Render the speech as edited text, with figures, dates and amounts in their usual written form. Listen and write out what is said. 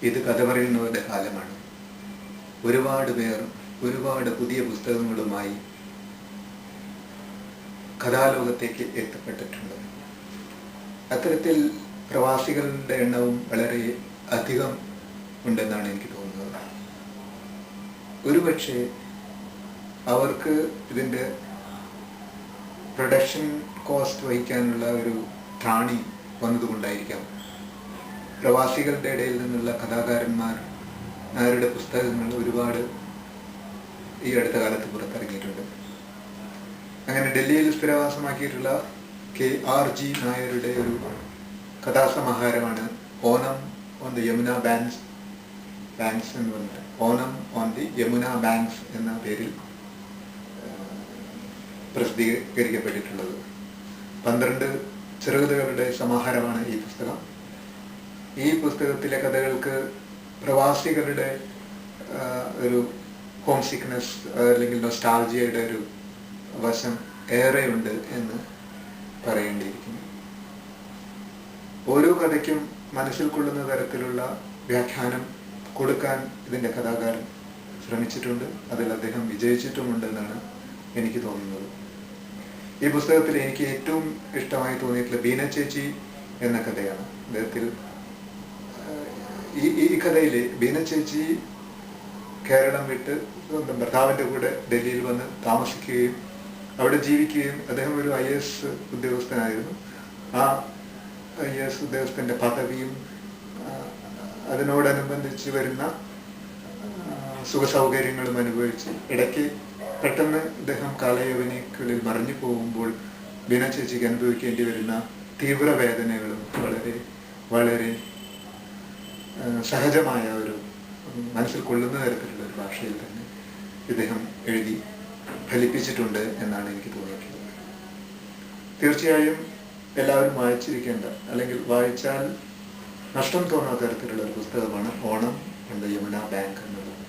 ഇത് കഥ പറയുന്നവരുടെ കാലമാണ്. ഒരുപാട് പേർ ഒരുപാട് പുതിയ പുസ്തകങ്ങളുമായി കഥാലോകത്തേക്ക് എത്തപ്പെട്ടിട്ടുണ്ട്. അത്തരത്തിൽ പ്രവാസികളുടെ എണ്ണവും വളരെ അധികം ഉണ്ടെന്നാണ് എനിക്ക് തോന്നുന്നത്. ഒരുപക്ഷെ അവർക്ക് ഇതിൻ്റെ പ്രൊഡക്ഷൻ കോസ്റ്റ് വഹിക്കാനുള്ള ഒരു ത്രാണി വന്നതുകൊണ്ടായിരിക്കാം പ്രവാസികളുടെ ഇടയിൽ നിന്നുള്ള കഥാകാരന്മാരുടെ പുസ്തകങ്ങൾ ഒരുപാട് ഈ അടുത്ത കാലത്ത് പുറത്തിറങ്ങിയിട്ടുണ്ട്. അങ്ങനെ ഡൽഹിയിൽ സ്ഥിരവാസമാക്കിയിട്ടുള്ള KRG നായരുടെ ഒരു കഥാസമാഹാരമാണ് Onam on the Yamuna banks എന്ന് പറഞ്ഞിട്ട് Onam on the Yamuna banks എന്ന പേരിൽ പ്രസിദ്ധീകരിക്കപ്പെട്ടിട്ടുള്ളത്. 12 ചെറുകഥകളുടെ സമാഹാരമാണ് ഈ പുസ്തകം. ഈ പുസ്തകത്തിലെ കഥകൾക്ക് പ്രവാസികളുടെ ഒരു ഹോം സിക്നെസ് അല്ലെങ്കിൽ നൊസ്റ്റാൾജിയയുടെ ഒരു വശം ഏറെയുണ്ട് എന്ന് പറയേണ്ടിയിരിക്കുന്നു. ഓരോ കഥയ്ക്കും മനസ്സിൽ കൊള്ളുന്ന തരത്തിലുള്ള വ്യാഖ്യാനം കൊടുക്കാൻ ഇതിൻ്റെ കഥാകാരൻ ശ്രമിച്ചിട്ടുണ്ട്. അതിൽ അദ്ദേഹം വിജയിച്ചിട്ടുമുണ്ടെന്നാണ് എനിക്ക് തോന്നുന്നത്. ഈ പുസ്തകത്തിൽ എനിക്ക് ഏറ്റവും ഇഷ്ടമായി തോന്നിയിട്ടുള്ള ബീന ചേച്ചി എന്ന കഥയാണ്. അദ്ദേഹത്തിൽ ഈ കഥയിൽ ബീന ചേച്ചി കേരളം വിട്ട് സ്വന്തം ഭർത്താവിൻ്റെ കൂടെ ഡൽഹിയിൽ വന്ന് താമസിക്കുകയും അവിടെ ജീവിക്കുകയും അദ്ദേഹം ഒരു IAS ഉദ്യോഗസ്ഥനായിരുന്നു. ആ IAS ഉദ്യോഗസ്ഥൻ്റെ പദവിയും അതിനോടനുബന്ധിച്ച് വരുന്ന സുഖസൗകര്യങ്ങളും അനുഭവിച്ച് ഇടയ്ക്ക് പെട്ടെന്ന് ഇദ്ദേഹം കാലയവനിക്കുള്ളിൽ മറിഞ്ഞു പോകുമ്പോൾ ബീന ചേച്ചിക്ക് അനുഭവിക്കേണ്ടി വരുന്ന തീവ്രവേദനകളും വളരെ വളരെ സഹജമായ ഒരു മനസ്സിൽ കൊള്ളുന്ന തരത്തിലുള്ള ഒരു ഭാഷയിൽ തന്നെ ഇദ്ദേഹം എഴുതി ഫലിപ്പിച്ചിട്ടുണ്ട് എന്നാണ് എനിക്ക് തോന്നിയിട്ടുള്ളത്. തീർച്ചയായും എല്ലാവരും വായിച്ചിരിക്കേണ്ട, അല്ലെങ്കിൽ വായിച്ചാൽ നഷ്ടം തോന്നാത്ത തരത്തിലുള്ള ഒരു പുസ്തകമാണ് Onam on the Yamuna bank എന്നുള്ളത്.